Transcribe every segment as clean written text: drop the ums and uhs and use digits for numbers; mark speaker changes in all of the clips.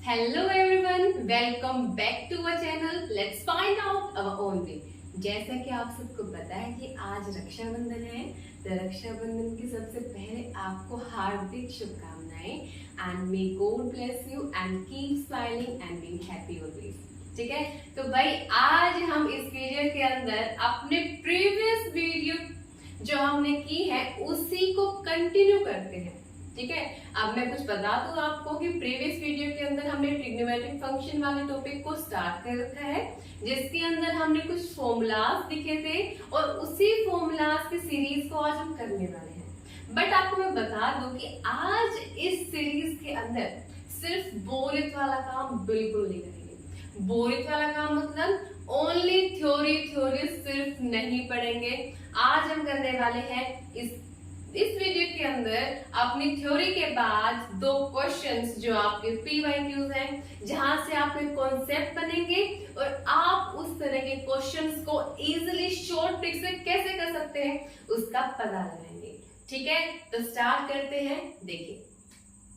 Speaker 1: Hello everyone, welcome back to our channel. Let's find out our own way. जैसा कि आप सबको पता है कि आज रक्षाबंधन है, तो रक्षाबंधन की सबसे पहले आपको हार्दिक शुभकामनाएं। And may God bless you and keep smiling and being happy always. ठीक है, तो भाई आज हम इस वीडियो के अंदर अपने प्रीवियस वीडियो जो हमने की है उसी को कंटिन्यू करते हैं। ठीक है, अब मैं कुछ बता दूं आपको कि प्रीवियस वीडियो के अंदर हमने ट्रिग्नोमेट्रिक फंक्शन वाले टॉपिक को स्टार्ट कर रखा है, जिसके अंदर हमने कुछ फॉर्मूलाज दिखे थे और उसी फॉर्मूलाज की सीरीज को आज हम करने वाले हैं। बट आपको मैं बता दूं कि आज इस सीरीज के अंदर सिर्फ बोरियत वाला काम बिल्कुल नहीं करेंगे। बोरियत वाला काम मतलब ओनली थ्योरी सिर्फ नहीं पढ़ेंगे। आज हम करने वाले हैं इस वीडियो के अंदर अपनी थ्योरी के बाद दो क्वेश्चंस जो आपके PYQs हैं, जहां से आपके कॉन्सेप्ट बनेंगे और आप उस तरह के क्वेश्चंस को इजीली शॉर्ट ट्रिक से कैसे कर सकते हैं उसका पता लगाएंगे। ठीक है, तो स्टार्ट करते हैं। देखिए,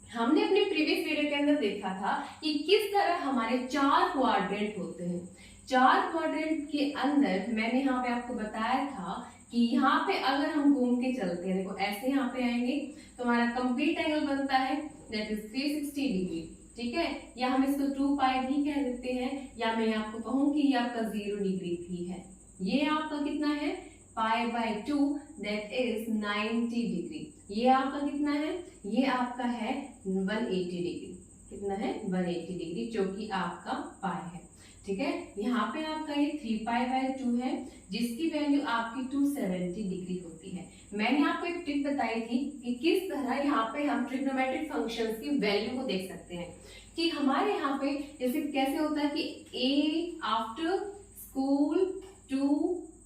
Speaker 1: हमने अपने प्रीवियस वीडियो के अंदर देखा था कि किस तरह हमारे चार क्वाड्रेंट होते हैं। चार क्वाड्रेंट के अंदर मैंने यहाँ पे आपको बताया था कि यहाँ पे अगर हम घूम के चलते हैं, देखो ऐसे यहाँ पे आएंगे तो हमारा कंप्लीट एंगल बनता है दैट इज 360 डिग्री। ठीक है, या हम इसको 2 पाई भी कह देते हैं, या मैं आपको कहूँ कि ये आपका 0 डिग्री भी है। ये आपका कितना है pi by 2 that is 90 degree. ये आपका कितना है, ये आपका है 180 डिग्री। कितना है 180 डिग्री, जो कि आपका पाई है। ठीक है, यहाँ पे आपका ये 3 पाई बाय 2 है, जिसकी वैल्यू आपकी 270 डिग्री होती है। मैंने आपको एक ट्रिक बताई थी कि किस तरह यहाँ पे हम ट्रिग्नोमेट्रिक फंक्शंस की वैल्यू को देख सकते हैं। कि हमारे यहाँ पे जैसे कैसे होता है कि a after school to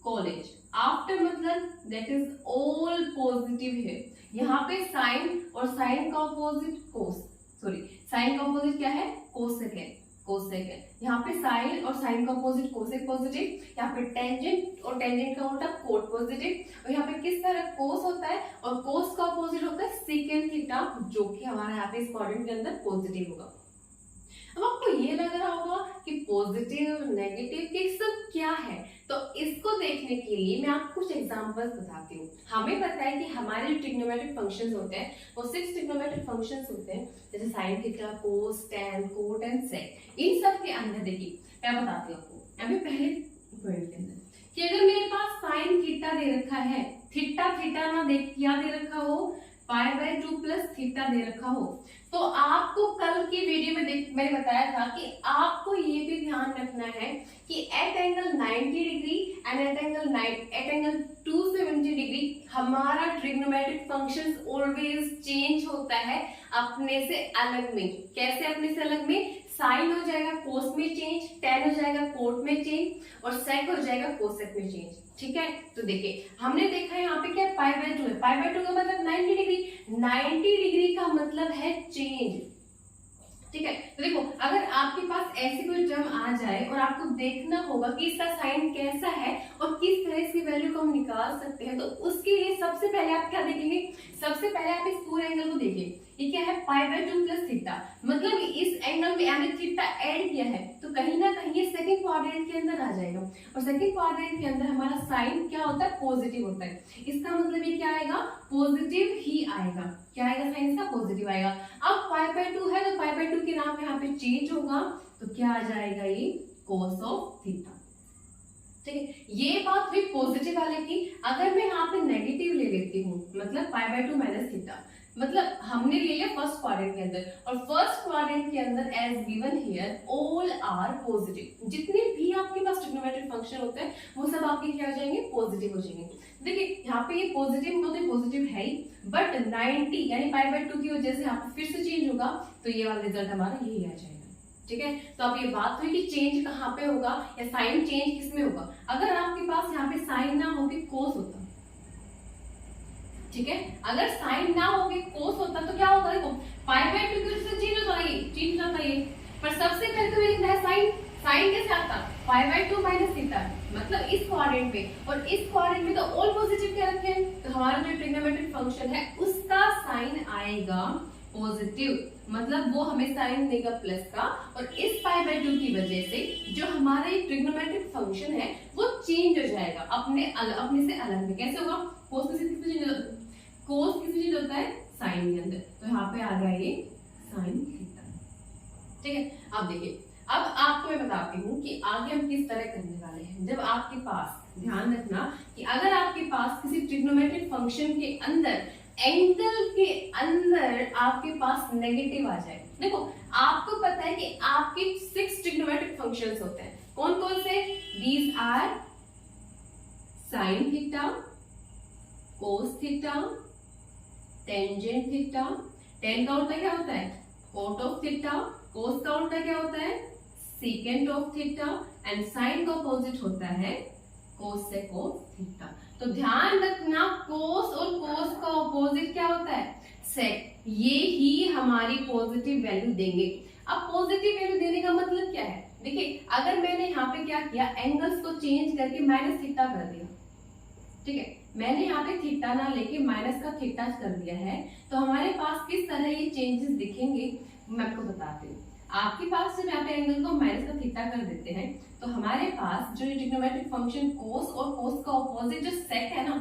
Speaker 1: college. After मतलब दैट इज ऑल पॉजिटिव है। यहाँ पे साइन और साइन का ऑपोजिट कोस, सॉरी साइन का ऑपोजिट क्या है कोसेक है। कोसेक है यहाँ पे साइन और साइन का अपोजिट कोसेक पॉजिटिव। यहाँ पे टेंजेंट और टेंजेंट का होता है कोट पॉजिटिव। और यहाँ पे किस तरह कोस होता है और कोस का अपोजिट होता है सेकेंड थीटा, जो कि हमारा यहाँ पे इस क्वाड्रेंट के अंदर पॉजिटिव होगा। अब आपको ये लग रहा होगा कि पॉजिटिव नेगेटिव के सब क्या है, तो इसको देखने के लिए मैं आपको कुछ एग्जांपल्स बताती हूँ। हमें पता है कि हमारे ट्रिग्नोमेट्रिक फंक्शंस होते हैं वो 6 ट्रिग्नोमेट्रिक फंक्शंस होते हैं, जैसे sine theta, cos, tan, cot and sec. इन सब के अंदर देखिए मैं बताती हूँ आपको अभी पहले पॉइंट के अंदर कि अगर मेरे पास साइन थीटा दे रखा है, थीटा ना देख क्या दे रखा हो पाई बाय 2 प्लस थीटा दे रखा हो, तो आपको कल की वीडियो में मैंने बताया था कि आपको ये भी ध्यान रखना है कि at angle 90 degree and at angle 270 degree हमारा ट्रिग्नोमेट्रिक फंक्शंस ऑलवेज चेंज होता है अपने से अलग में। कैसे अपने से अलग में? साइन हो जाएगा कोस में चेंज, टेन हो जाएगा कोट में चेंज और सेक हो जाएगा कोसेक में चेंज। ठीक है, तो देखिए हमने देखा है यहाँ पे क्या पाई बाय 2 है। पाई बाय 2 का मतलब 90 डिग्री। 90 डिग्री का मतलब है चेंज। ठीक है, तो देखो अगर आपके पास ऐसी कोई टर्म आ जाए और आपको देखना होगा कि इसका साइन कैसा है और किस तरह इसकी वैल्यू को हम निकाल सकते हैं, तो उसके लिए सबसे पहले आप क्या देखेंगे? सबसे पहले आप इस पूरे एंगल को देखिए। ये क्या है पाई बाय 2 प्लस थीटा, मतलब इस एंगल में हमने थीटा ऐड किया है, तो कहीं ना कहीं ये सेकंड क्वाड्रेंट के अंदर आ जाएगा। और सेकंड क्वाड्रेंट के अंदर हमारा साइन क्या होता है? पॉजिटिव होता है। इसका मतलब ये क्या आएगा? पॉजिटिव ही आएगा। क्या आएगा? साइन का पॉजिटिव आएगा। अब पाई बाय 2 है तो पाई बाय 2 के नाम यहाँ पे चेंज होगा, तो क्या आ जाएगा? ये कोस ऑफ थीटा। ठीक है, ये बात हुई पॉजिटिव वाले की। अगर मैं यहाँ पे नेगेटिव ले लेती हूँ, मतलब पाई बाय 2 माइनस थीटा, मतलब हमने ले लिया फर्स्ट क्वाड्रेंट के अंदर, और फर्स्ट क्वाड्रेंट के अंदर as given here all are positive. जितने भी आपके पास ट्रिग्नोमेट्रिक फंक्शन होते हैं वो सब आपके क्या हो जाएंगे? पॉजिटिव हो जाएंगे। देखिए यहाँ पे ये पॉजिटिव तो पॉजिटिव है ही, बट 90 यानी पाई बाय 2 की वजह से यहाँ पे फिर से चेंज होगा, तो ये वाला रिजल्ट हमारा यही आ जाएगा। ठीक है, तो अब ये बात हुई कि चेंज कहाँ पे होगा या साइन चेंज किसमें होगा। अगर आपके पास यहाँ पे साइन ना होके कोस होता, ठीक है, अगर साइन ना होके कोस होता तो क्या होता? देखो पाई बाय 2 की वजह से चेंज होता है, चेंज होता है, पर सबसे पहले तो लिखना है साइन। साइन के साथ था पाई बाय 2 माइनस थीटा, मतलब इस क्वाड्रेंट में, और इस क्वाड्रेंट में तो ऑल पॉजिटिव क्या रखे हैं, तो हमारा जो ट्रिग्नोमेट्रिक फंक्शन है उसका साइन आएगा पॉजिटिव, मतलब वो हमें साइन देगा प्लस का, और इस पाई बाय 2 की वजह से जो हमारा ये ट्रिग्नोमेट्रिक फंक्शन है वो चेंज हो जाएगा अपने से अलग में। कैसे होगा? कोस किस में चेंज होता है? साइन के अंदर। तो यहाँ पे आ गया ये साइन थीटा। ठीक है, अब देखिए, अब आपको मैं बताती हूँ कि आगे हम किस तरह करने वाले हैं। जब आपके पास, ध्यान रखना कि अगर आपके पास किसी ट्रिग्नोमेट्रिक फंक्शन के अंदर एंगल के अंदर आपके पास नेगेटिव आ जाए, देखो आपको पता है कि आपके 6 ट्रिग्नोमेट्रिक फंक्शंस होते हैं। कौन कौन से? These are sine theta, cos theta, tangent theta. Tan का उल्टा क्या होता है? Coat of theta. कोस का उल्टा क्या होता है? Secant of theta. And sine का अपोजिट होता है कोसेक ऑफ थीटा। तो ध्यान रखना, कोस और कोस का अपोजिट क्या होता है? सेक। ये ही हमारी पॉजिटिव वैल्यू देंगे। अब पॉजिटिव वैल्यू देने का मतलब क्या है? देखिए, अगर मैंने यहाँ पे क्या किया, एंगल्स को चेंज करके माइनस थीटा कर दिया, ठीक है, मैंने यहाँ पे थीटा ना लेके माइनस का थीटा कर दिया है, तो हमारे पास किस तरह ये चेंजेस दिखेंगे मैं आपको बताती हूँ। आपके पास जब यहाँ पे एंगल को माइनस का थीटा कर देते हैं, तो हमारे पास जो ट्रिग्नोमेट्रिक फंक्शन कोस और कोस का ऑपोजिट जो सेक है ना,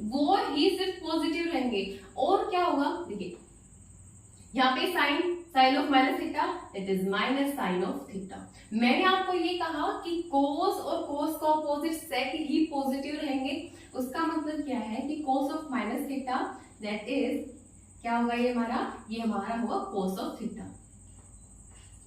Speaker 1: वो ही सिर्फ पॉजिटिव रहेंगे। और क्या होगा? देखिए, यहाँ पे sine of minus theta, it is minus sine of theta. मैंने आपको ये कहा कि कोस और कोस का ऑपोजिट सेक ही पॉजिटिव रहेंगे। उसका मतलब क्या है कि cos of minus theta that is क्या होगा? ये हमारा होगा कोस ऑफ थीटा।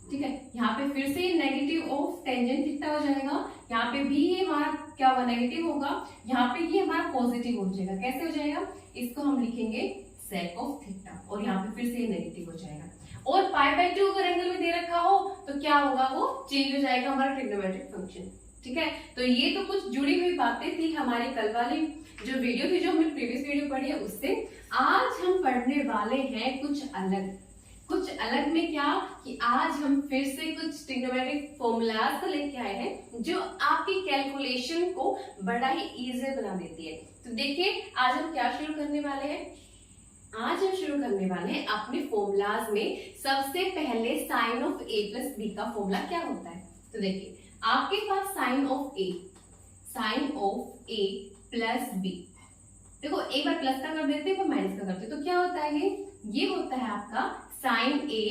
Speaker 1: ठीक है, यहाँ पे फिर से नेगेटिव ऑफ टेंजेंट थीटा हो जाएगा। यहाँ पे भी ये हमारा क्या होगा? नेगेटिव होगा। यहाँ पे ये हमारा पॉजिटिव हो जाएगा। कैसे हो जाएगा? इसको हम लिखेंगे सेक ऑफ थीटा, और यहाँ पे फिर से ये नेगेटिव हो जाएगा। और पाई बाय 2 अगर एंगल में दे रखा हो तो क्या होगा? वो चेंज हो जाएगा हमारा ट्रिग्नोमेट्रिक फंक्शन। ठीक है, तो ये तो कुछ जुड़ी हुई बातें थी हमारी कल वाली जो वीडियो थी, जो हमने प्रीवियस वीडियो पढ़ी है उससे। आज हम पढ़ने वाले हैं कुछ अलग में क्या कि आज हम फिर से कुछ ट्रिग्नोमेट्रिक फॉर्मूलाज को लेके आए हैं जो आपकी कैलकुलेशन को बड़ा ही इजी बना देती है। तो देखिए, आज हम क्या शुरू करने वाले हैं। आज हम शुरू करने वाले हैं अपने फॉर्मूलाज में सबसे पहले sine of A plus B का फॉर्मूला क्या होता है। तो देखिए, आपके पास sine of A plus B, देखो एक बार प्लस का कर देते हैं, माइनस का करते हैं, तो क्या होता है? ये होता है आपका sine A,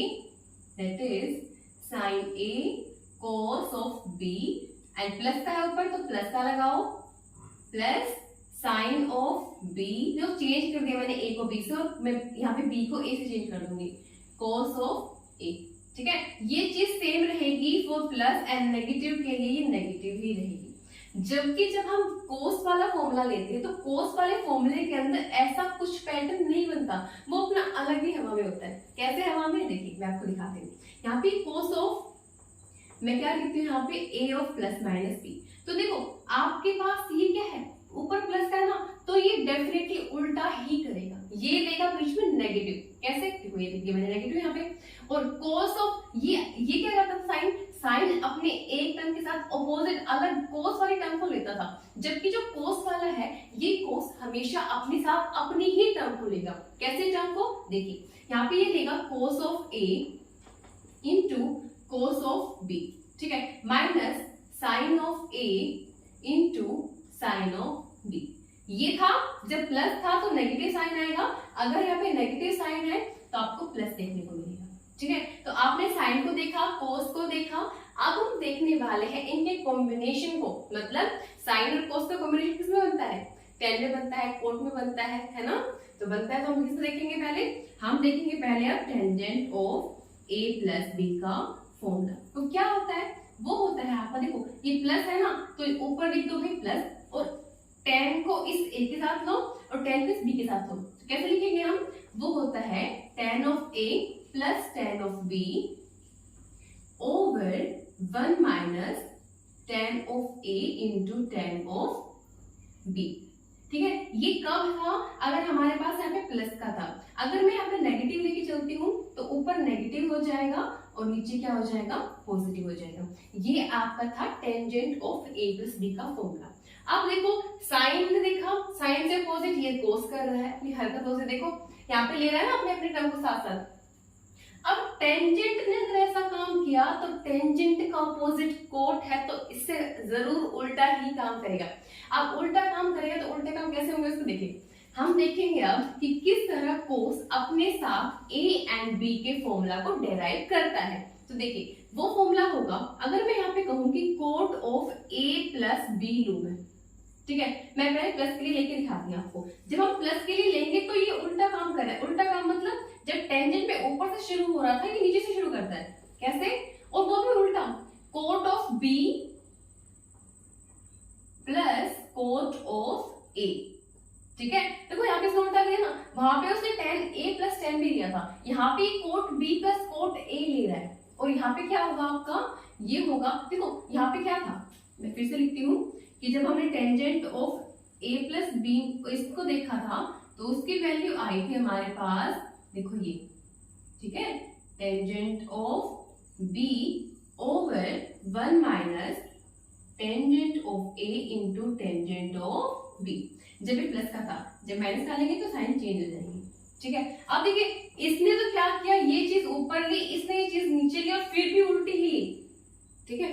Speaker 1: that is sine A cos of B, and plus का है ऊपर तो प्लस का लगाओ, प्लस साइन ऑफ बी, जो चेंज कर दिया मैंने ए को बी से, और मैं यहाँ पे बी को ए से चेंज कर दूंगी, कोस ऑफ ए। ठीक है, ये चीज सेम रहेगी फॉर प्लस एंड नेगेटिव के लिए ये नेगेटिव ही रहेगी। जबकि जब हम कोस वाला फॉर्मूला लेते हैं तो कोस वाले फॉर्मूले के अंदर ऐसा कुछ पैटर्न नहीं बनता, वो अपना अलग ही हवा में होता है। कैसे हवा में? देखिए मैं आपको दिखाती हूँ। यहाँ पे कोस ऑफ, मैं क्या लिखती हूँ यहाँ पे, ए ऑफ प्लस माइनस बी। तो देखो आपके पास ये क्या है, ऊपर प्लस का है ना, तो ये डेफिनेटली उल्टा ही करेगा, ये देगा बीच में नेगेटिव। कैसे? देखो ये देखिए मैंने नेगेटिव यहाँ पे, और कोस ऑफ ये क्या करता था? साइन अपने एक टर्म के साथ ऑपोजिट अलग कोस वाली टर्म को लेता था, जबकि जो कोस वाला है ये कोस हमेशा अपने साथ अपनी ही टर्म को लेगा। कैसे टर्म को? देखिए यहाँ पे ये लेगा cos of A into cos of B, ठीक है, minus sine of A into sine of B. ये था जब प्लस था तो नेगेटिव साइन आएगा, अगर यहाँ पे नेगेटिव साइन है तो आपको प्लस देखने को मिलेगा। ठीक है, तो आपने साइन को देखा, कोस को देखा, अब हम देखने वाले हैं इनके कॉम्बिनेशन को। मतलब साइन और कोस का कॉम्बिनेशन किसमें बनता है? टेन में बनता है, कोट में बनता है ना? तो बनता है तो हम किससे देखेंगे पहले? हम देखेंगे पहले अब tangent of A plus B का फॉर्मूला। तो क्या होता है? वो होता है आपका, देखो ये प्लस है ना, तो ऊपर लिख दो भाई प्लस, और टेन को इस ए के साथ लो और टेन को इस बी के साथ लो। तो कैसे लिखेंगे हम? वो होता है tan of A plus tan of B over 1 minus tan of A into tan of B. ठीक है, ये कब था? अगर हमारे पास यहाँ पे प्लस का था। अगर मैं यहाँ पे नेगेटिव लेके चलती हूँ तो ऊपर नेगेटिव हो जाएगा और नीचे क्या हो जाएगा? पॉजिटिव हो जाएगा। ये आपका था tangent of A plus B का फॉर्मूला। अब देखो साइन ने देखा, साइन से अपोजिट ये कोस कर रहा है, ये हल्का से देखो यहाँ पे ले रहा है ना अपने अपने टर्म को साथ साथ, अब टेंजेंट ने अगर ऐसा काम किया तो टेंजेंट का अपोजिट कोट है तो इससे जरूर उल्टा ही काम करेगा। अब उल्टा काम करेगा तो उल्टे काम कैसे होंगे उसको देखिए। हम देखेंगे अब कि किस तरह कोस अपने साथ ए एंड बी के फॉर्मूला को डेराइव करता है। तो देखिए वो फॉर्मूला होगा, अगर मैं यहाँ पे कहूँ कि cot of A plus B लूं मैं, ठीक है, मैं पहले प्लस के लिए लेके दिखाती हूँ आपको। जब हम प्लस के लिए लेंगे तो ये उल्टा काम कर रहा है। उल्टा काम मतलब जब टेंजेंट पे ऊपर से शुरू हो रहा था, ये नीचे से शुरू करता है। कैसे? और वो भी उल्टा, cot of B plus cot of A, ठीक है। देखो यहाँ पे इसका उल्टा लिया ना, वहां पे उसने tan a plus tan b लिया था, यहाँ पे cot b plus cot a ले रहा है। और यहाँ पे क्या होगा आपका, ये होगा, देखो यहाँ पे क्या था, मैं फिर से लिखती हूँ कि जब हमने tangent of a plus b इसको देखा था तो उसकी वैल्यू आई थी हमारे पास, देखो ये, ठीक है, tangent of b over 1 minus tangent of a into tangent of b। जब ये प्लस का था, जब माइनस डालेंगे तो साइन चेंज हो जाएंगे, ठीक है। अब देखिए इसने तो क्या किया, ये चीज ऊपर ली, इसने ये चीज नीचे ली और फिर भी उल्टी ही ली, ठीक है।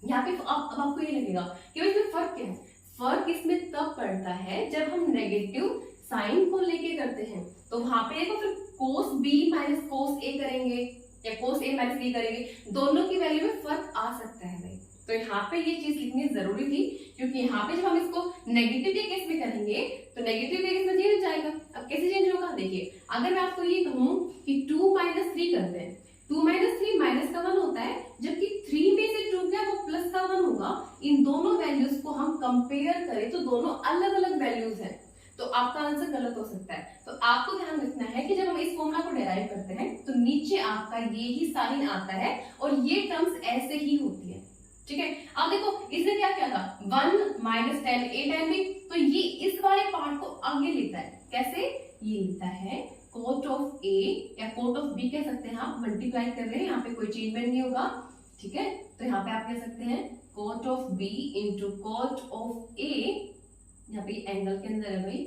Speaker 1: यहाँ पे अब आपको ये लगेगा कि इसमें फर्क क्या है। फर्क इसमें तब पड़ता है जब हम नेगेटिव साइन को लेके करते हैं, तो वहां पे देखो फिर कोस बी माइनस कोस ए करेंगे या कोस ए माइनस बी करेंगे, दोनों की वैल्यू में फर्क आ सकता है भाई। तो यहाँ पे ये चीज लिखनी जरूरी थी, क्योंकि यहाँ पे जब हम इसको नेगेटिव के केस में करेंगे तो नेगेटिव के केस में चेंज हो जाएगा। अब कैसे चेंज होगा, देखिए अगर मैं आपको ये कहूँ कि 2 माइनस 3 करते हैं, 2 माइनस 3 माइनस का 1 होता है, जबकि 3 में से 2 क्या वो प्लस का 1 होगा। इन दोनों वैल्यूज को हम कंपेयर करें तो दोनों अलग अलग वैल्यूज है, तो आपका आंसर गलत हो सकता है। तो आपको ध्यान रखना है कि जब हम इस फॉर्मूला को डेराइव करते हैं तो नीचे आपका ये ही साइन आता है और ये टर्म्स ऐसे ही होती है, ठीक है। अब देखो इसने क्या किया था, 1 minus tan a tan b, तो ये इस वाले पार्ट को आगे लेता है। कैसे? ये लेता है कोट ऑफ a या कोट ऑफ b कह सकते हैं आप, मल्टीप्लाई कर रहे हैं, यहाँ पे कोई चेंजमेंट नहीं होगा, ठीक है। तो यहाँ पे आप कह सकते हैं cot of b into cot of a, यहाँ पे एंगल के अंदर है भाई,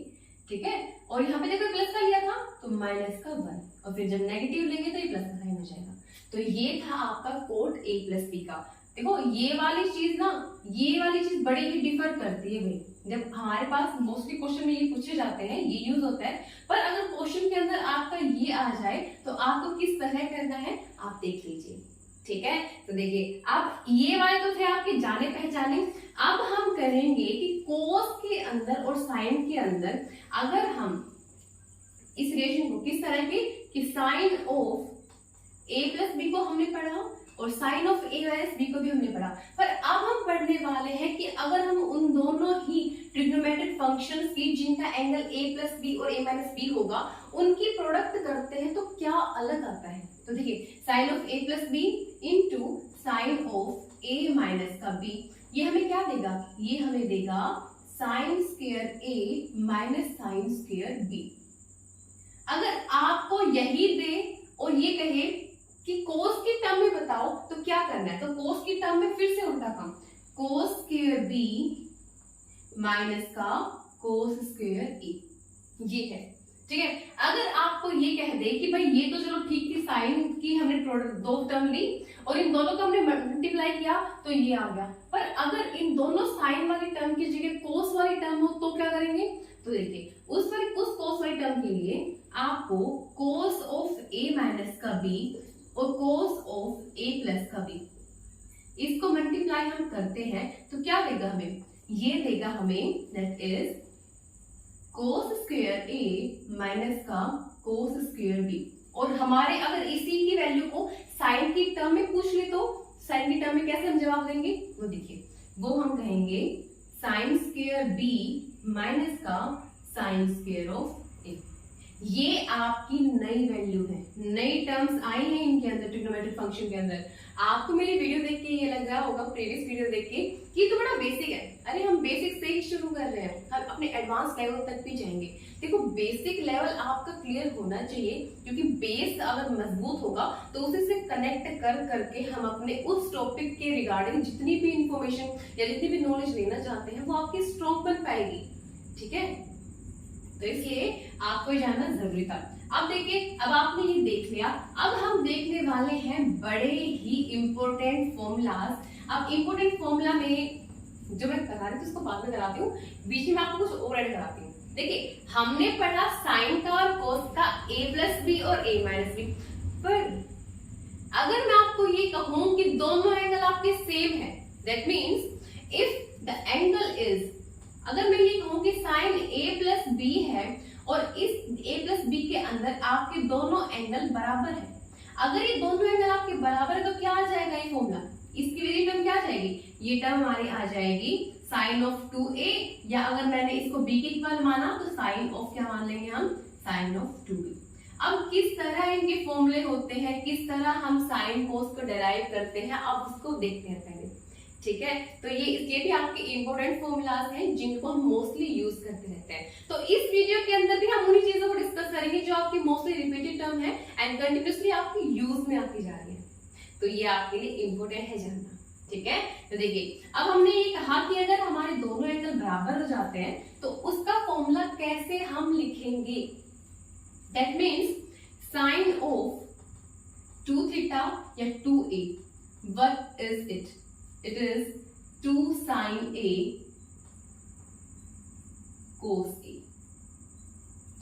Speaker 1: ठीक है। और यहाँ पे देखो प्लस का लिया था तो माइनस का 1, और फिर जब नेगेटिव लेंगे तो ये प्लस का साइन हो जाएगा। तो ये था आपका कोट a प्लस b का। देखो ये वाली चीज ना, ये वाली चीज बड़ी ही डिफर करती है भाई। जब हमारे पास मोस्टली क्वेश्चन में ये पूछे जाते हैं, ये यूज होता है, पर अगर क्वेश्चन के अंदर आपका ये आ जाए तो आपको किस तरह करना है आप देख लीजिए, ठीक है। तो देखिए अब ये वाले तो थे आपके जाने पहचाने। अब हम करेंगे कि कोस के अंदर और साइन के अंदर अगर हम इस रिलेशन को किस तरह की, कि sine of A plus B को हमने पढ़ा और sine of A minus B को भी हमने पढ़ा, पर अब हम पढ़ने वाले हैं कि अगर हम उन दोनों ही ट्रिग्नोमेट्रिक फंक्शंस की जिनका एंगल a प्लस बी और a माइनस बी होगा उनकी प्रोडक्ट करते हैं तो क्या अलग आता है। तो देखिए sine of a plus B into sine of a minus का b, ये हमें क्या देगा, ये हमें देगा sine square a minus sine square b। अगर आपको यही दे और ये कहे कि कोस की टर्म में बताओ तो क्या करना है, तो कोस की टर्म में फिर से उल्टा काम, कोस स्क्वायर b माइनस का कोस स्क्वायर a, ये है, ठीक है। अगर आपको ये कह दे कि भाई ये तो चलो ठीक थी, साइन की हमने प्रोडक्ट दो टर्म ली और इन दोनों को हमने मल्टीप्लाई किया तो ये आ गया, पर अगर इन दोनों साइन वाली टर्म की जगह कोस वाली टर्म हो तो क्या करेंगे। तो देखिए उस कोस वाली टर्म के लिए आपको कोस ऑफ a माइनस का b और कोस ऑफ a प्लस का b, इसको मल्टीप्लाई हम करते हैं तो क्या देगा हमें, ये देगा हमें that is cos square a minus का कोस स्क्वायर b। और हमारे अगर इसी की वैल्यू को साइन की टर्म में पूछ ले तो साइन की टर्म में कैसे हम जवाब देंगे, वो देखिए, वो हम कहेंगे साइन स्क्वायर b माइनस का साइन स्क्वायर ऑफ a। ये आपकी नई वैल्यू है, नई टर्म्स आई हैं इनके अंदर ट्रिग्नोमेट्रिक फंक्शन के अंदर। आपको मेरी वीडियो देख के ये लग रहा होगा, प्रीवियस वीडियो देख के, कि तो बड़ा बेसिक है। अरे हम बेसिक से ही शुरू कर रहे हैं, हम अपने एडवांस लेवल तक भी जाएंगे। देखो बेसिक लेवल आपका क्लियर होना चाहिए, क्योंकि बेस अगर मजबूत होगा तो उसी से कनेक्ट कर करके हम अपने उस टॉपिक के रिगार्डिंग जितनी भी इंफॉर्मेशन या जितनी भी नॉलेज लेना चाहते हैं वो आपकी स्ट्रॉन्ग बन पाएगी, ठीक है। तो इसलिए आपको जानना जरूरी था। अब देखिए, अब आपने ये देख लिया, अब हम देखने वाले हैं बड़े ही इंपॉर्टेंट फॉर्मूलाज। अब इंपॉर्टेंट फॉर्मूला में जो मैं करा रही थी उसको बाद में कराती हूँ, बीच में आपको कुछ और ऐड कराती हूँ। देखिए, हमने पढ़ा साइन का और कोस का a प्लस बी और a माइनस बी, पर अगर मैं आपको ये कहूं कि दोनों एंगल आपके सेम है, that means if the angle is, अगर मैं ये कहूं कि साइन a प्लस बी है और इस a प्लस बी के अंदर आपके दोनों एंगल बराबर है, अगर ये दोनों एंगल आपके बराबर है तो क्या आ जाएगा ये फॉर्मूला, इसकी वैल्यू टर्म क्या आ जाएगी, ये टर्म हमारी आ जाएगी साइन ऑफ 2a, या अगर मैंने इसको b के इक्वल माना तो साइन ऑफ क्या मान लेंगे हम, साइन ऑफ 2b। अब किस तरह इनके फॉर्मूले होते हैं, किस तरह हम साइन कोस को डिराइव करते हैं, अब उसको देखते हैं पहले, ठीक है। तो ये भी आपके इंपॉर्टेंट फॉर्मूलाज हैं जिनको हम मोस्टली यूज करते रहते हैं। तो इस वीडियो के अंदर भी हम उन्हीं चीजों को डिस्कस करेंगे जो आपकी मोस्टली रिपीटेड टर्म है एंड कंटिन्यूअसली आपकी यूज में आती जा रही है, तो ये आपके लिए इंपॉर्टेंट है जानना, ठीक है। तो देखिए, अब हमने ये कहा कि अगर हमारे दोनों एंगल बराबर हो जाते हैं तो उसका फॉर्मूला कैसे हम लिखेंगे, that means sign of 2 theta या 2a, what is it, it is 2 sin a cos a,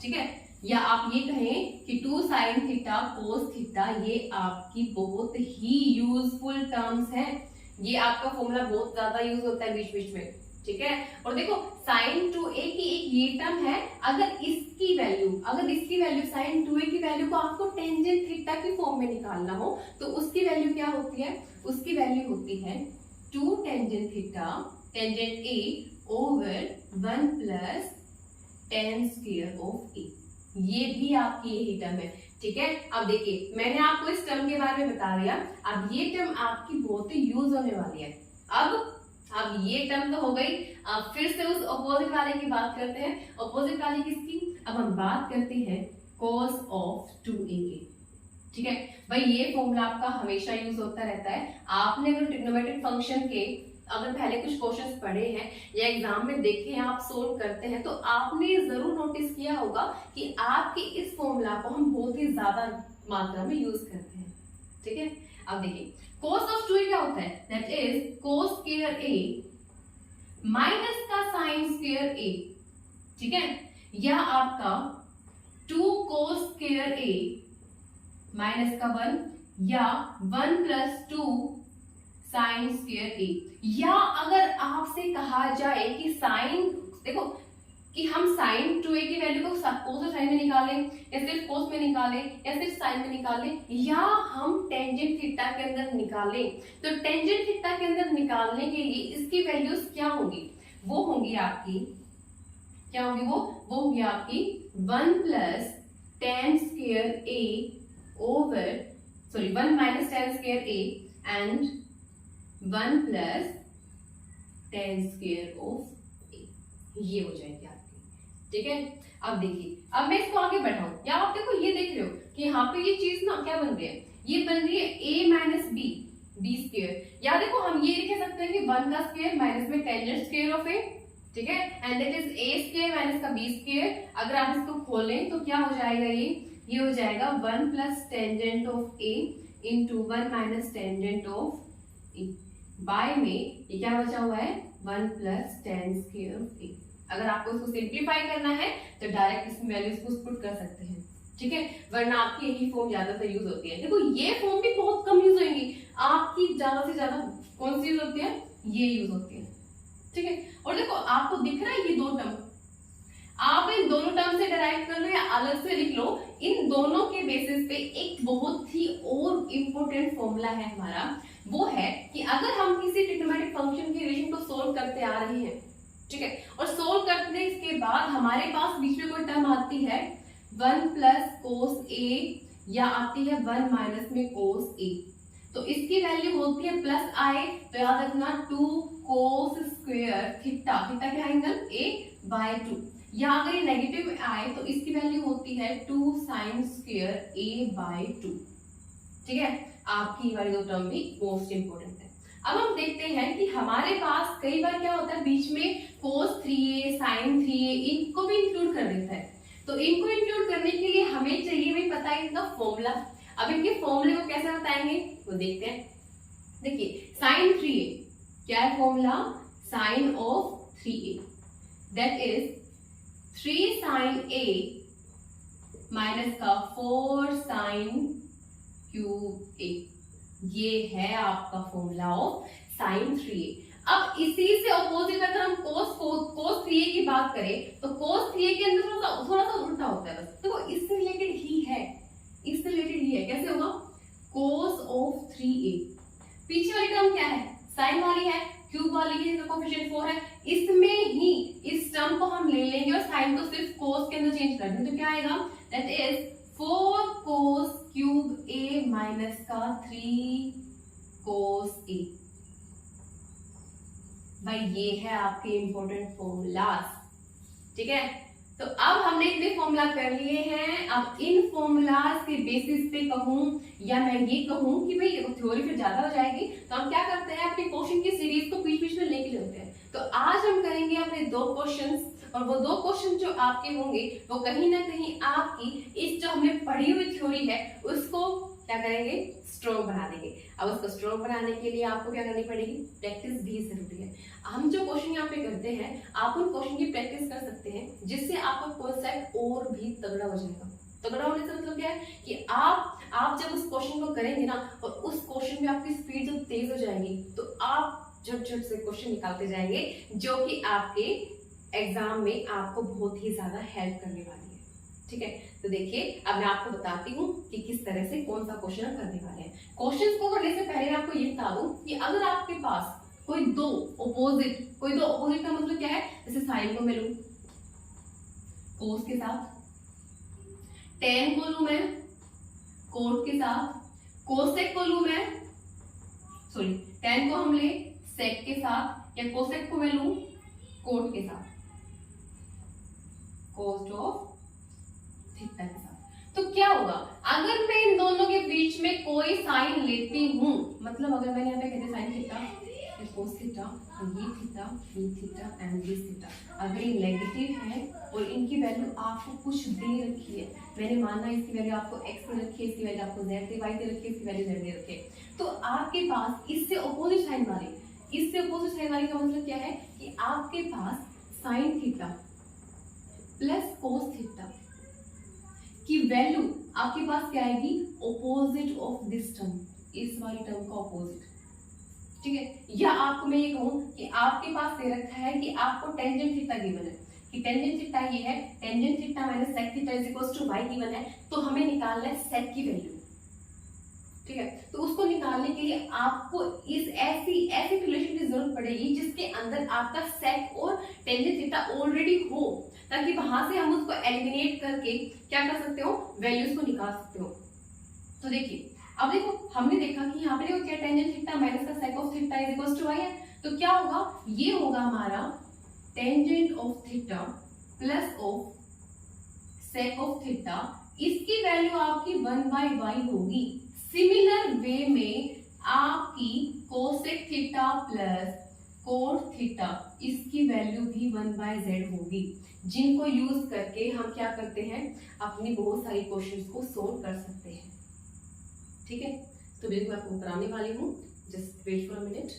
Speaker 1: ठीक है। या आप ये कहें कि 2 sin थीटा cos थीटा, ये आपकी बहुत ही यूजफुल टर्म्स हैं, ये आपका फॉर्मूला बहुत ज्यादा यूज होता है बीच बीच में, ठीक है। और देखो sin 2a की एक ये टर्म है, अगर इसकी वैल्यू sin 2a की वैल्यू को आपको टेंजेंट थीटा की फॉर्म में निकालना हो तो उसकी वैल्यू क्या होती है, उसकी वैल्यू होती है 2 tangent theta tangent a over 1 plus tan square of a, ये भी आपकी यही टर्म है, ठीक है। अब देखिए, मैंने आपको इस टर्म के बारे में बता दिया, अब ये टर्म आपकी बहुत ही यूज होने वाली है। अब ये टर्म तो हो गई, अब फिर से उस अपोजिट वाले की बात करते हैं। अपोजिट वाली किसकी, अब हम बात करते हैं cos ऑफ 2a की, ठीक है। भाई ये फॉर्मूला आपका हमेशा यूज होता रहता है। आपने अगर ट्रिग्नोमेट्रिक फंक्शन के अगर पहले कुछ क्वेश्चंस पढ़े हैं या एग्जाम में देखे हैं, आप सोल्व करते हैं, तो आपने जरूर नोटिस किया होगा कि आपके इस फॉर्मूला को हम बहुत ही ज्यादा मात्रा में यूज करते हैं, ठीक है। अब देखिए, cos ऑफ 2a क्या होता है, that is cos square a minus का sin स्क्वायर a, ठीक है, या आपका 2 cos स्क्वायर a माइनस का 1, या 1 प्लस 2 साइन स्क्वायर a, या अगर आपसे कहा जाए कि साइन, देखो कि हम साइन 2a की वैल्यू को कोस और साइन में निकालें या सिर्फ कोस में निकालें या सिर्फ साइन में निकालें, या हम टेंजेंट थीटा के अंदर निकालें, तो टेंजेंट थीटा के अंदर निकालने के लिए इसकी वैल्यूज क्या होंगी, वो होंगी आपकी, क्या होंगी, वो होंगी आपकी 1 plus tan square a over, sorry 1 minus tan square a and 1 plus tan square of a, ये हो जाएगी आपकी, ठीक है। अब देखिए, अब मैं इसको आगे बढ़ाऊं, या आप देखो ये देख रहे हो कि यहाँ पे ये चीज ना क्या बन रही है, ये बन रही है a माइनस b स्क्वायर, या देखो हम ये लिख सकते हैं कि 1 का स्क्वायर माइनस में टेंजेंट स्क्वायर ऑफ a, ठीक है, and that is a square minus का b स्क्वायर। अगर आप इसको खोलें तो क्या हो जाएगा, ये हो जाएगा 1 plus tangent of a into 1 minus tangent of e, by में ये क्या बचा हुआ है 1 plus tan square of a। अगर आपको इसको सिंप्लीफाई करना है तो डायरेक्ट इसमें वैल्यूज को पुट कर सकते हैं, ठीक है, वरना आपकी यही फॉर्म ज्यादातर यूज होती है। देखो ये फॉर्म भी बहुत कम यूज होंगी आपकी, ज्यादा से ज्यादा कौन सी यूज होती है, ये यूज होती है, ठीक है। और देखो आपको दिख रहा है ये दो टर्म, आप इन दोनों टर्म से डिराइव कर लो या अलग से लिख लो, इन दोनों के बेसिस पे एक बहुत ही और इम्पोर्टेंट फॉर्मूला है हमारा, वो है कि अगर हम किसी ट्रिग्नोमेट्रिक फंक्शन के रिलेशन को सोल्व करते आ रहे हैं, ठीक है, और सोल्व करने के बाद हमारे पास बीच में कोई टर्म आती है 1 प्लस कोस a, या आती है 1 माइनस में कोस a, तो इसकी वैल्यू होती है प्लस i, तो याद रखना 2 कोस स्क्वायर थीटा, थीटा क्या एंगल a बाय 2, या अगर ये नेगेटिव में आए तो इसकी वैल्यू होती है 2 साइन स्क्वायर a बाय 2, ठीक है। आपकी वाली दो टर्म भी मोस्ट इंपोर्टेंट है। अब हम देखते हैं कि हमारे पास कई बार क्या होता है बीच में cos 3a sin 3a इनको भी इंक्लूड कर देता है। तो इनको इंक्लूड करने के लिए हमें चाहिए भाई पता है इनका फॉर्मूला। अब इनके फॉर्मूले को कैसे बताएंगे वो देखते हैं। देखिए साइन 3a क्या है फॉर्मूला, sine of 3a that is 3 sine a minus का 4 साइन क्यूब a, ये है आपका फॉर्मूला ऑफ साइन 3a। अब इसी से ऑपोजिट अगर हम cos 3a की बात करें तो cos 3a के अंदर थोड़ा सा उल्टा होता है, बस तो इससे रिलेटेड ही है, इससे रिलेटेड ही है। कैसे होगा, cos ऑफ 3a, पीछे वाली टर्म क्या है, साइन वाली है, क्यूब वाली है, इसका कोएफिशिएंट 4 है, इसमें ही इस टर्म को हम ले लेंगे और साइन को सिर्फ cos के अंदर चेंज कर देंगे, तो क्या आएगा, that is 4 cos cube a minus का 3 cos a। भाई ये है आपके इंपॉर्टेंट फॉर्मूलाज, ठीक है। तो अब हमने इतने फॉर्मूला कर लिए हैं। अब इन फॉर्मूलाज के बेसिस पे कहूं या मैं ये कहूं कि भाई थ्योरी फिर ज्यादा हो जाएगी, तो हम क्या करते हैं अपने क्वेश्चन की सीरीज को बीच बीच में लेके चलते हैं। तो आज हम करेंगे अपने 2 क्वेश्चंस, और वो 2 क्वेश्चन जो आपके होंगे वो कहीं ना कहीं आपकी इस जो हमने पढ़ी हुई थ्योरी है उसको क्या करेंगे, स्ट्रॉन्ग बना देंगे। अब उसको स्ट्रॉन्ग बनाने के लिए आपको क्या करनी पड़ेगी, प्रैक्टिस भी जरूरी है। हम जो क्वेश्चन यहाँ पे करते हैं आप उन क्वेश्चन की प्रैक्टिस कर सकते हैं, जिससे आपका कॉन्सेप्ट और भी तगड़ा हो जाएगा। तगड़ा होने से मतलब क्या है कि आप जब उस क्वेश्चन को करेंगे ना और उस क्वेश्चन में आपकी स्पीड जब तेज हो जाएगी तो आप झट से क्वेश्चन निकालते जाएंगे, जो कि आपके एग्जाम में आपको बहुत ही ज्यादा हेल्प करने वाली है, ठीक है। तो देखिए अब मैं आपको बताती हूँ कि किस तरह से कौन सा क्वेश्चन हम करने वाले हैं। क्वेश्चंस को करने से पहले मैं आपको ये बता दूं कि अगर आपके पास कोई दो ऑपोजिट का मतलब क्या है, जैसे साइन को मैं लूं कोस के साथ, टेन को लूं मैं कोट के साथ, कोसेक को लूं मैं टेन को हम ले सेक के साथ, या कोसेक को मैं लूं कोट के साथ, कोस ऑफ थीटा के साथ। तो क्या होगा अगर मैं इन दोनों के बीच में कोई साइन लेती हूं, मतलब अगर मैंने यहाँ पे कहते साइन थीटा, कोस थीटा, ये थीटा एंड दिस थीटा, अगर ये नेगेटिव है और इनकी वैल्यू आपको कुछ दे रखी है, मैंने माना इसकी वैल्यू आपको x दे रखी है, इसकी वैल्यू आपको z दे, y दे रखी है, इसकी वैल्यू z दे रखी है, तो आपके पास इससे अपोजिट साइन वाली का मतलब क्या है कि आपके पास sine theta plus cos theta की वैल्यू आपके पास क्या आएगी, ऑपोजिट ऑफ दिस टर्म, इस वाली टर्म का ऑपोजिट, ठीक है। या आपको मैं ये कहूं कि आपके पास दे रखा है कि आपको टेंजेंट थीटा गिवन है, कि टेंजेंट थीटा ये है, tangent theta minus sec theta is equals to y given है, तो हमें निकालना है सेक की वैल्यू, ठीक है। तो उसको निकालने के लिए आपको इस ऐसी रिलेशन की जरूरत पड़ेगी जिसके अंदर आपका सेक और टेंजेंट थीटा ऑलरेडी हो, ताकि वहां से हम उसको एलिमिनेट करके क्या कर सकते हो, वैल्यूज को निकाल सकते हो। तो देखिए अब देखो हमने देखा कि यहाँ पे देखो क्या टेंजेंट थीटा माइनस का sec of theta is equals to y है, तो क्या होगा, ये होगा हमारा tangent of theta plus of sec of theta, इसकी वैल्यू आपकी 1/y होगी। सिमिलर वे में आपकी cosec theta plus cot theta, इसकी वैल्यू भी 1/z होगी, जिनको यूज करके हम क्या करते हैं, अपनी बहुत सारी क्वेश्चंस को सोल्व कर सकते हैं, ठीक है। तो बिल्कुल मैं आपको कराने वाली हूँ, just wait for a minute.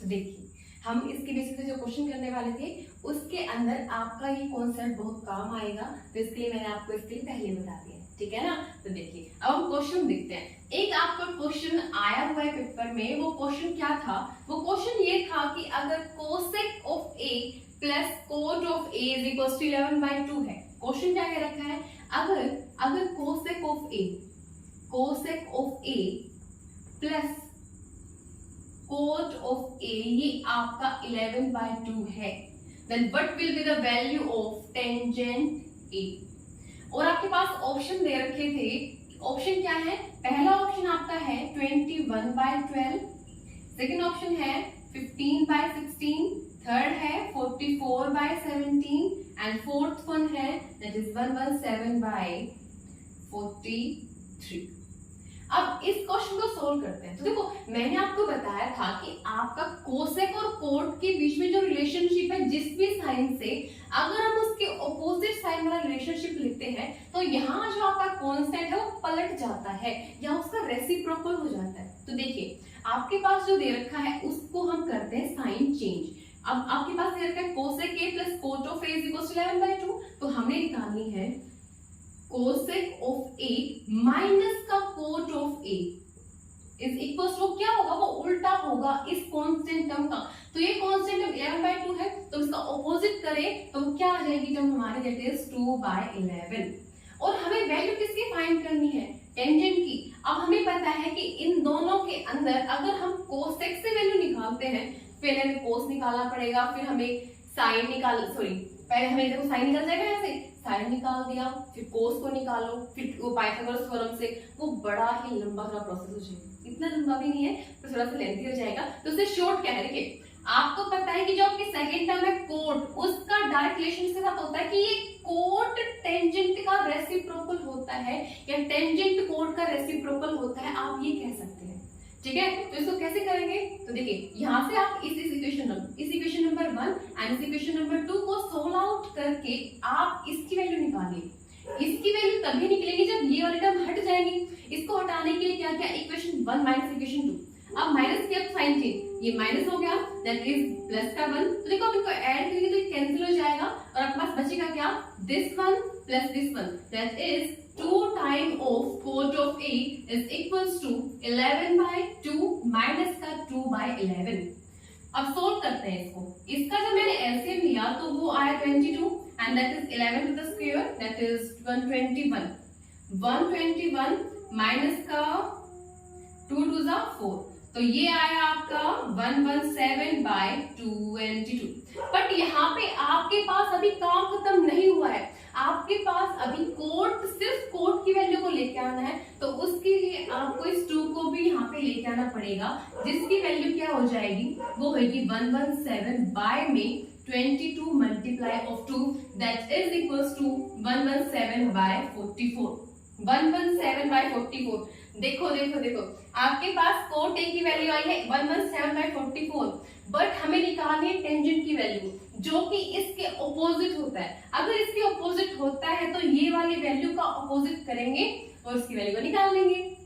Speaker 1: तो देखिए हम इसके बेसिस पे जो क्वेश्चन करने वाले थे उसके अंदर आपका ये कॉन्सेप्ट बहुत काम आएगा, तो इसके लिए मैंने आपको इसके लिए पहले बता दिया, ठीक है ना। तो देखिए अब हम क्वेश्चन देखते हैं। एक आपका क्वेश्चन आया हुआ है पेपर में, वो क्वेश्चन क्या था, वो क्वेश्चन ये था कि अगर cosec of a plus cot of a is equal to 11/2 है। क्वेश्चन क्या कह रखा है, अगर cosec of a plus cot of a ये आपका 11/2 है, then what will be the value of tangent a। और आपके पास ऑप्शन दे रखे थे, ऑप्शन क्या है, पहला ऑप्शन आपका है 21/12, सेकंड ऑप्शन है 15/16, थर्ड है 44/17 एंड फोर्थ वन है दैट इज 117/43। अब इस क्वेश्चन को सोल्व करते हैं। तो देखो मैंने आपको बताया था कि आपका कोसेक और कोट के बीच में जो रिलेशनशिप है जिस भी साइन से अगर हम उसके ऑपोजिट साइन वाला रिलेशनशिप लिखते हैं तो यहाँ जो आपका कांस्टेंट है वो पलट जाता है या उसका रेसिप्रोकल हो जाता है। तो देखिए आपके पास जो दे रखा है उसको हम करते हैं साइन चेंज। अब आपके पास दे रखा है cosec a plus cot of a is equal to 11/2, तो हमने निकालनी है कोसेक ऑफ a माइनस का cot of a is equal to क्या होगा, वो उल्टा होगा इस कांस्टेंट टर्म का। तो ये कांस्टेंट टर्म 11/2 है तो इसका ऑपोजिट करें तो क्या आ जाएगी टर्म हमारी, दैट इज 2/11। और हमें वैल्यू किसकी फाइंड करनी है, टेंजेंट की। अब हमें पता है कि इन दोनों के अंदर अगर हम कोसेक से वैल्यू निकालते हैं, पहले हमें कोस निकालना पड़ेगा, फिर हमें साइन पहले हमें देखो साइन निकल जाएगा, ऐसे साइन निकाल दिया, फिर कोस को निकालो, फिर वो पाइथागोरस थ्योरम से, वो बड़ा ही लंबा थोड़ा प्रोसेस हो जाएगा। इतना लंबा भी नहीं है तो थोड़ा सा लेंथी हो जाएगा। तो उससे शॉर्ट क्या है, देखिए आपको पता है कि जो आपकी सेकंड टर्म है कोट, उसका डायरेक्ट रिलेशन इसके साथ होता है कि ये कोट टेंजेंट का रेसिप्रोकल होता है या टेंजेंट कोट का रेसिप्रोकल होता है, आप ये कह सकते हैं। ठीक है, तो इसको कैसे करेंगे, तो देखिए यहाँ से आप इस इक्वेशन नंबर 1 एंड इस इक्वेशन नंबर 2 को सोल्व आउट करके आप इसकी वैल्यू निकालिए। इसकी वैल्यू तभी निकलेगी जब ये वाली टर्म हट जाएगी। इसको हटाने के लिए क्या क्या, इक्वेशन 1 माइनस इक्वेशन 2। अब माइनस किया तो साइन चेंज, ये माइनस हो गया दैट इज प्लस का 1। तो देखो आप इनको ऐड करेंगे तो ये कैंसिल हो जाएगा और आपके पास बचेगा क्या, this 1 plus this 1 that is 2 time of cot of a is equals to 11/2 minus का 2/11। अब सोल्व करते हैं इसको। इसका जब मैंने एलसीएम लिया तो वो आया 22 and that is 11 to the square that is 121 minus का 2 टू द 4, तो ये आया आपका 117/22। बट यहाँ पे आपके पास अभी काम खत्म नहीं हुआ है, आपके पास अभी कोट, सिर्फ कोट की वैल्यू को लेके आना है। तो उसके लिए आपको इस 2 को भी यहाँ पे लेके आना पड़ेगा, जिसकी वैल्यू क्या हो जाएगी, वो होगी 117 में 22 multiply of 2 that is equals to 117/44। 117/44। देखो आपके पास कोट ए की वैल्यू आई है 117/44, बट हमें निकालनी है टेंजेंट की वैल्यू जो कि इसके ऑपोजिट होता है। अगर इसके ऑपोजिट होता है तो ये वाली वैल्यू का ऑपोजिट करेंगे और इसकी वैल्यू को निकाल लेंगे। ये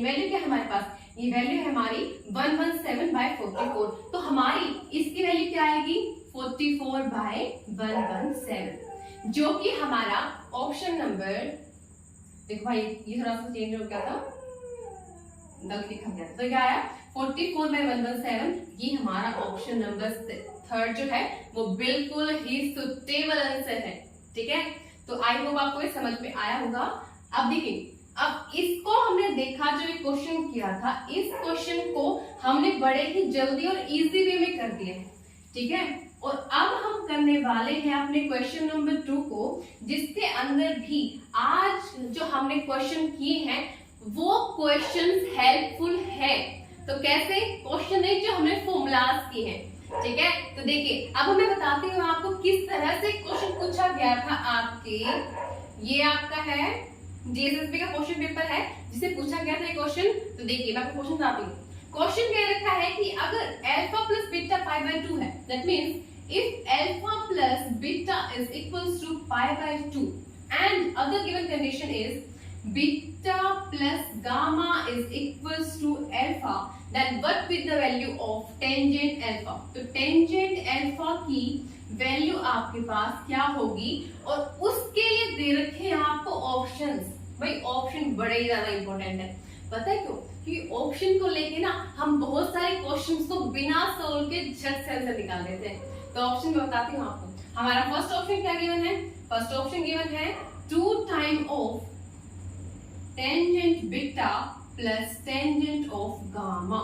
Speaker 1: वैल्यू क्या है हमारे पास, ये वैल्यू है हमारी 117/44। तो हमारी इसकी वैल्यू क्या आएगी, 44/117, जो कि हमारा ऑप्शन नंबर, देखो भाई ये थोड़ा सा चेंज हो गया था, गलती लिखा गया था, तो क्या आया 44/117। ये हमारा ऑप्शन नंबर 3 जो है वो बिल्कुल ही सुटेबल आंसर है। ठीक है, तो आई होप आपको ये समझ में आया होगा। अब देखिए, अब इसको हमने देखा, जो ये क्वेश्चन किया था, इस क्वेश्चन को हमने बड़े ही जल्दी और इजी वे में कर दिया है। ठीक है, और अब हम करने वाले हैं अपने क्वेश्चन नंबर 2 को, जिसके अंदर भी आज जो हमने क्वेश्चन किए हैं वो क्वेश्चंस हेल्पफुल है। तो कैसे, क्वेश्चन एक जो हमने फॉर्मूलाज किए हैं। ठीक है, तो देखिए अब मैं बताती हूँ आपको किस तरह से क्वेश्चन पूछा गया था आपके। ये आपका है जीएसएसबी का क्वेश्चन पेपर है जिसे पूछा गया था ये क्वेश्चन। तो देखिए मैं आपको क्वेश्चन बताती हूँ। क्वेश्चन कह रखा है कि अगर अल्फा प्लस बीटा π/2 है, that means if alpha plus beta is equals to π/2 and other given condition is beta plus gamma is equals to alpha, then what with the value of tangent alpha। तो tangent alpha की value आपके पास क्या होगी, और उसके लिए दे रखे हैं आपको ऑप्शंस। भाई ऑप्शन बड़े ही ज्यादा इंपॉर्टेंट है, पता है क्यों, कि ऑप्शन को लेके ना हम बहुत सारे क्वेश्चंस को बिना सोल्व के झट से आंसर निकाल देते हैं। तो ऑप्शन में बताती हूँ आपको। हमारा फर्स्ट ऑप्शन क्या गिवन है, फर्स्ट ऑप्शन गिवन है 2 time of tangent beta plus tangent of gamma.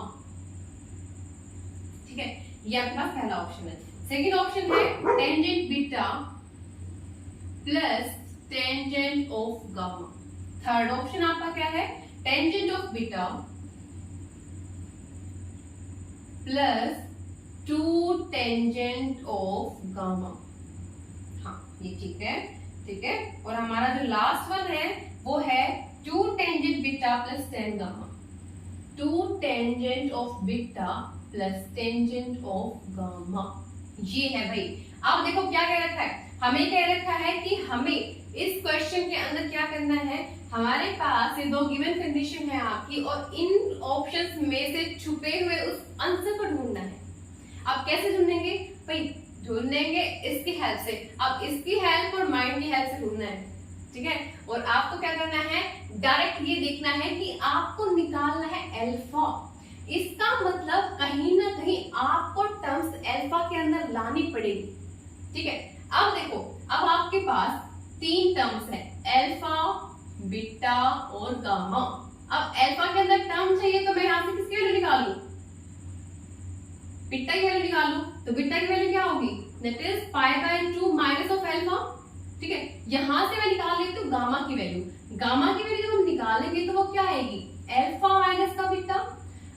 Speaker 1: ठीक है, ये आपके पास पहला ऑप्शन है। सेकंड ऑप्शन है tangent beta plus tangent of gamma. Third option आपका क्या है, tangent of beta plus two tangent of gamma. हाँ ये ठीक है, ठीक है। और हमारा जो लास्ट वन है वो है two tangent beta plus tan gamma. Two tangent of beta plus tangent of gamma, ये है भाई। अब देखो क्या कह रखा है, हमें कह रखा है कि हमें इस क्वेश्चन के अंदर क्या करना है, हमारे पास ये दो गिवन कंडीशन है आपकी और इन ऑप्शंस में से छुपे हुए उस आंसर को ढूंढना है। अब कैसे ढूंढेंगे भाई, ढूंढेंगे इसकी हेल्प से। अब इसकी हेल्प और माइंड की हेल्प से ढूंढना है, ठीक है। और आपको क्या करना है, डायरेक्ट ये देखना है कि आपको निकालना है अल्फा। इसका मतलब कहीं ना कहीं आपको टर्म्स अल्फा के अंदर लानी पड़ेगी, ठीक है। अब देखो, अब आपके पास तीन टर्म्स है, अल्फा, बीटा और गामा। अब अल्फा के अंदर टर्म चाहिए तो मैं यहां से किसकी वैल्यू निकालूं, बीटा की वैल्यू निकालूं। तो बीटा की वैल्यू क्या होगी, that is π/2 minus of alpha, ठीक है। यहां से मैं निकाल लेती हूँ गामा की वैल्यू। गामा की वैल्यू जब हम निकालेंगे तो वो क्या आएगी, अल्फा माइनस का बीटा।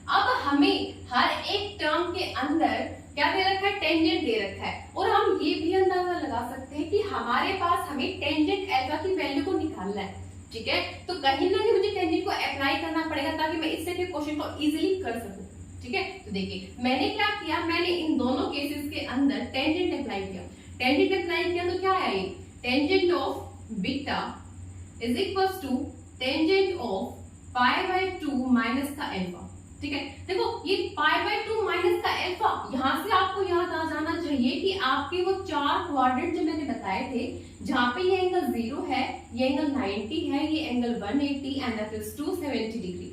Speaker 1: अब हमें हर एक टर्म के अंदर क्या दे रखा है, टेंजेंट दे रखा है। और हम ये भी अंदाजा लगा सकते हैं कि हमारे पास हमें टेंजेंट अल्फा की वैल्यू को निकालना है, ठीक है। तो कहीं ना कहीं मुझे टेंजेंट को अप्लाई करना पड़ेगा ताकि मैं इससे के क्वेश्चन को इजीली कर सकूं, ठीक है। तो देखिए मैंने क्या किया, मैंने इन दोनों केसेस के अंदर टेंजेंट अप्लाई किया। टेंजेंट अप्लाई किया तो क्या है, tangent of beta is equals to tangent of π/2 minus का अल्फा, ठीक है। देखो ये π/2 माइनस का अल्फा, यहां से आपको याद आ जाना चाहिए कि आपके वो चार क्वाड्रेंट जो मैंने बताए थे, जहां पे ये एंगल 0 है, ये एंगल 90 है, ये angle 180 and that is 270 degree,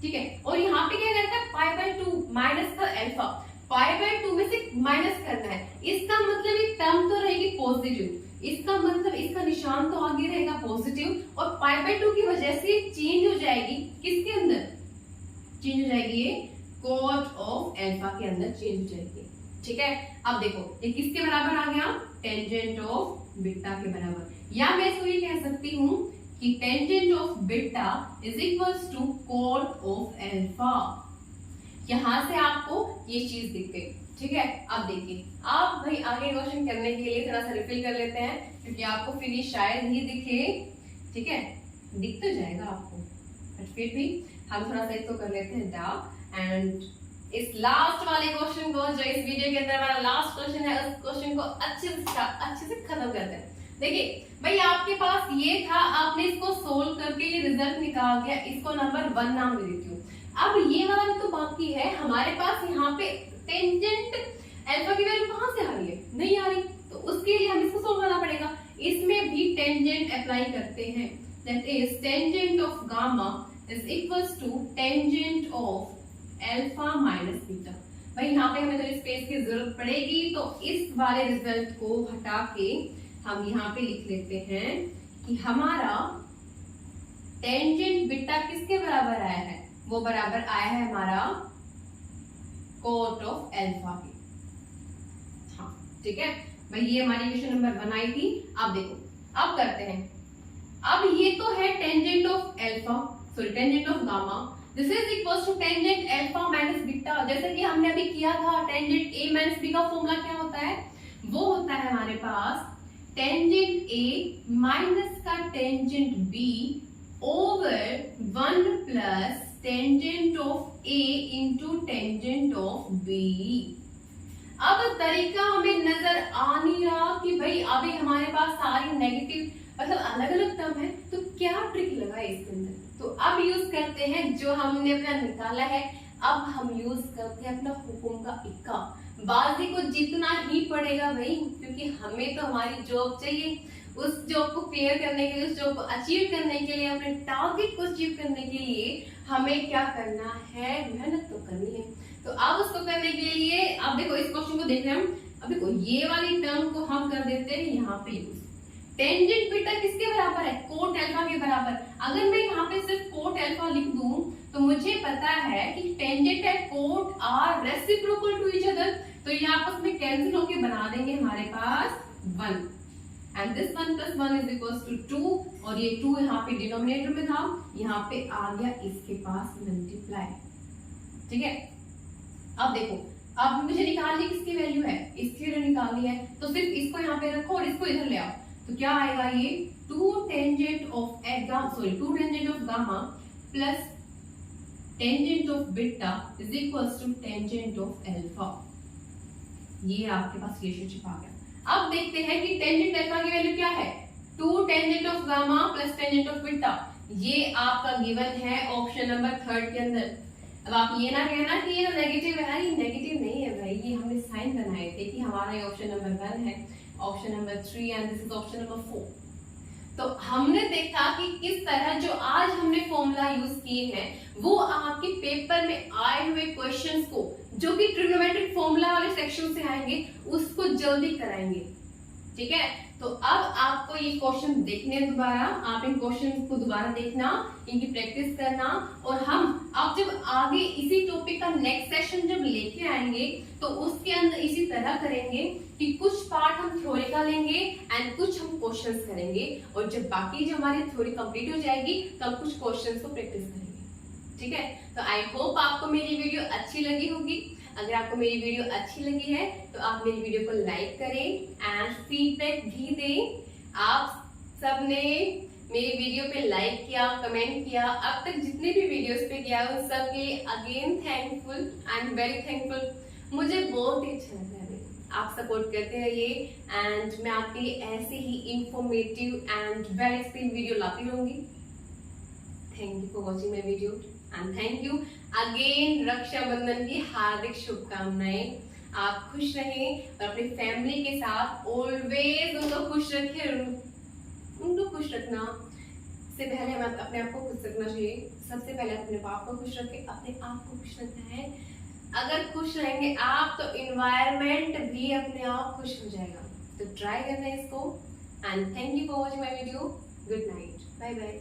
Speaker 1: ठीक है। और यहाँ पे क्या करता है, π/2 माइनस का अल्फा, π/2 में से माइनस करना है। इसका मतलब ये टर्म तो रहेगी पॉजिटिव, इसका मतलब इसका निशान तो आगे रहेगा पॉजिटिव, और π/2 की वजह से चेंज हो जाएगी किसके अंदर, चेंज हो जाएगी ये cot ऑफ अल्फा के अंदर चेंज हो जाएगी, ठीक है। अब देखो ये किसके बराबर आ गया, टेंजेंट ऑफ बीटा के बराबर। या मैं इसको ये कह सकती हूँ कि tangent of beta is equals to cot of alpha. यहां से आपको ये चीज दिख गई, ठीक है। अब देखिए, आप भाई आगे क्वेश्चन करने के लिए थोड़ा सा रिफिल कर लेते हैं, क्योंकि आपको फिर ये शायद ही दिखे, ठीक है। दिख तो जाएगा आपको, बट फिर भी हम थोड़ा सा इसको कर लेते हैं डार्क। एंड इस लास्ट वाले क्वेश्चन को, जो इस वीडियो के अंदर हमारा लास्ट क्वेश्चन है, उस क्वेश्चन को अच्छे से खत्म करते हैं। देखिए भाई आपके पास ये था, आपने इसको सोल्व करके ये रिजल्ट निकाल दिया, इसको नंबर 1 नाम दे देती हूँ। अब ये वाला भी तो बाकी है, हमारे पास यहाँ पे टेंजेंट अल्फा की वैल्यू कहाँ से आ रही है, नहीं आ रही, तो उसके लिए हम इसको सोल्व करना पड़ेगा। इसमें भी टेंजेंट अप्लाई करते हैं, that is tangent of gamma is equals to tangent of alpha minus beta. भाई यहाँ पे हमें तो स्पेस की जरूरत पड़ेगी, तो इस वाले रिजल्ट को हटा के हम यहाँ पे लिख लेते हैं कि हमारा टेंजेंट बीटा किसके बराबर आया है, वो बराबर आया है हमारा cot ऑफ अल्फा के। हाँ ठीक है भाई, ये हमारी क्वेश्चन नंबर 1 आई थी। अब देखो, अब करते हैं, अब ये तो है tangent of alpha, sorry tangent of gamma, this is equals to tangent alpha minus beta. जैसे कि हमने अभी किया था, टेंजेंट ए माइनस बी का फॉर्मूला क्या होता है, वो होता है हमारे पास टेंजेंट ए माइनस का tangent B over 1 plus tangent of A into tangent of B. अब तरीका हमें नजर आ नहीं रहा कि भाई अभी हमारे पास सारी नेगेटिव मतलब अलग अलग टर्म है, तो क्या ट्रिक लगाए इसके अंदर। तो अब यूज करते हैं जो हमने अपना निकाला है, अब हम यूज करते हैं अपना हुकुम का इक्का। बाजी को जीतना ही पड़ेगा भाई, क्योंकि हमें तो हमारी जॉब चाहिए। उस जॉब को क्लियर करने के लिए, उस जॉब को अचीव करने के लिए, अपने टारगेट को अचीव करने के लिए हमें क्या करना है, मेहनत तो करनी है। तो अब उसको करने के लिए, अब देखो इस क्वेश्चन को देख रहे हैं हम, अब देखो ये वाली टर्म को हम कर देते हैं यहाँ पे यूज। टेंजेंट बीटा किसके बराबर है, कोट अल्फा के बराबर। अगर मैं यहाँ पे सिर्फ कोट अल्फा लिख दूं तो मुझे पता है कि tangent and cot are reciprocal to each other, तो ये आपस में कैंसिल होके बना देंगे हमारे पास 1, and this 1 plus 1 is equals to 2, और ये 2 यहाँ पे डिनोमिनेटर में था, यहाँ पे आ गया इसके पास मल्टीप्लाई, ठीक है। अब देखो अब मुझे निकालनी किसकी वैल्यू है, इसकी वैल्यू निकालनी है, तो सिर्फ इसको यहाँ पे रखो और इसको इधर ले आओ, तो क्या आएगा ये 2 tangent of gamma plus tangent of beta is equals to tangent of alpha. ये आपके पास रिलेशनशिप आ गया। अब देखते हैं कि टेंजेंट अल्फा की वैल्यू क्या है, 2 tangent of gamma plus tangent of beta. ये आपका गिवन है ऑप्शन नंबर 3 के अंदर। अब आप ये ना कहना कि ये नेगेटिव है, ये नेगेटिव नहीं है भाई, ये हमने साइन बनाए थे कि हमारा ये ऑप्शन नंबर 1 है, option number 3 and this is option number 4। तो हमने देखा कि किस तरह जो आज हमने फॉर्मूला यूज किए हैं वो आपके पेपर में आए हुए क्वेश्चंस को, जो कि ट्रिग्नोमेट्रिक फॉर्मूला वाले सेक्शन से आएंगे, उसको जल्दी कराएंगे। ठीक है, तो अब आपको ये क्वेश्चन देखने दोबारा, आप इन क्वेश्चन को दोबारा देखना, इनकी प्रैक्टिस करना, और हम अब जब आगे इसी टॉपिक का नेक्स्ट सेशन जब लेके आएंगे तो उसके अंदर इसी तरह करेंगे कि कुछ पार्ट हम थ्योरी का लेंगे एंड कुछ हम क्वेश्चंस करेंगे, और जब बाकी जो हमारी थ्योरी कंप्लीट हो जाएगी तब कुछ क्वेश्चंस को प्रैक्टिस करेंगे। ठीक है, तो आई होप आपको मेरी वीडियो अच्छी लगी होगी। अगर आपको मेरी वीडियो अच्छी लगी है तो आप मेरी वीडियो को लाइक करें एंड फीडबैक भी दें। आप सबने मेरी वीडियो पे लाइक किया, कमेंट किया, अब तक जितने भी वीडियोस पे किया उन सब के लिए again thankful, I am very thankful. मुझे बहुत ही अच्छा लगता है, आप सपोर्ट करते रहिए एंड मैं आपके लिए ऐसे ही informative and well explain video लाती रहूंगी। Thank you for watching my video and thank you again. Rakshabandhan की हार्दिक शुभकामनाएं। आप खुश रहें और अपनी फैमिली के साथ ऑलवेज उनको खुश रखें। उनको खुश रखना से पहले हमें अपने आप को खुश रखना चाहिए। सबसे पहले अपने आप को खुश रखें, अपने आप को खुश रखना है। अगर खुश रहेंगे आप तो इन्वायरमेंट भी अपने आप खुश हो जाएगा। तो ट्राई करना है इसको and thank you for watching my video. Good night, bye bye.